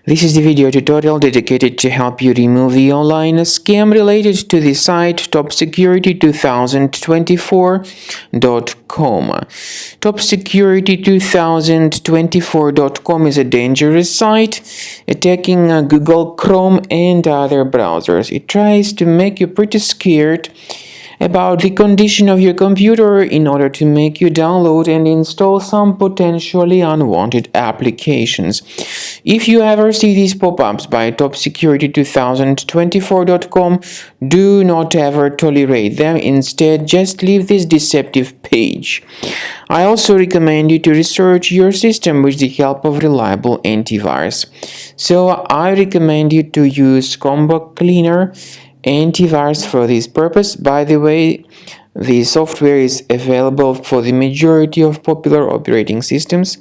This is the video tutorial dedicated to help you remove the online scam related to the site topsecurity2024.com. Topsecurity2024.com is a dangerous site attacking Google Chrome and other browsers. It tries to make you pretty scared about the condition of your computer in order to make you download and install some potentially unwanted applications. If you ever see these pop-ups by topsecurity2024.com, do not ever tolerate them. Instead, just leave this deceptive page. I also recommend you to research your system with the help of reliable antivirus. So I recommend you to use Combo Cleaner antivirus for this purpose. By the way, the software is available for the majority of popular operating systems.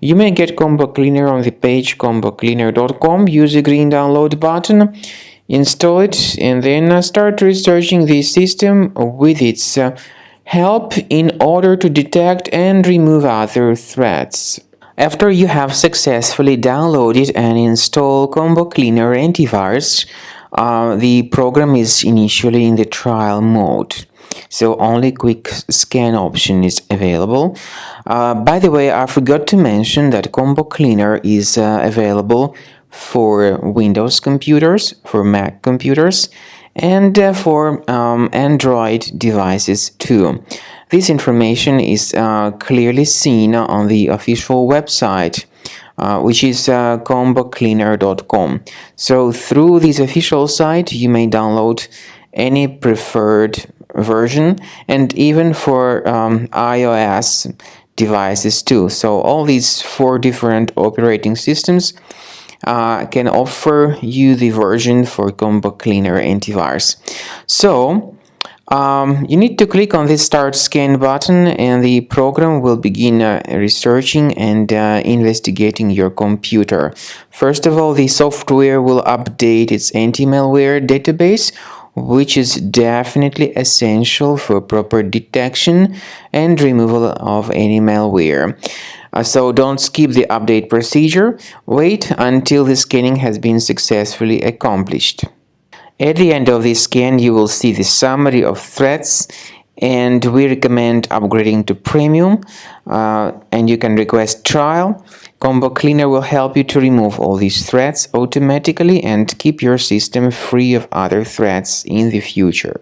You may get Combo Cleaner on the page combocleaner.com. Use the green download button, install it, and then start researching the system with its help in order to detect and remove other threats. After you have successfully downloaded and installed Combo Cleaner antivirus, the program is initially in the trial mode, so only quick scan option is available. By the way, I forgot to mention that Combo Cleaner is available for Windows computers, for Mac computers, and for Android devices too. This information is clearly seen on the official website, which is combocleaner.com. So through this official site, you may download any preferred version, and even for iOS devices too. So all these 4 different operating systems can offer you the version for Combo Cleaner antivirus. So you need to click on this Start Scan button, and the program will begin researching and investigating your computer. First of all, the software will update its anti-malware database, which is definitely essential for proper detection and removal of any malware. So don't skip the update procedure. Wait until the scanning has been successfully accomplished. At the end of this scan, you will see the summary of threats, and we recommend upgrading to Premium, and you can request trial. Combo Cleaner will help you to remove all these threats automatically and keep your system free of other threats in the future.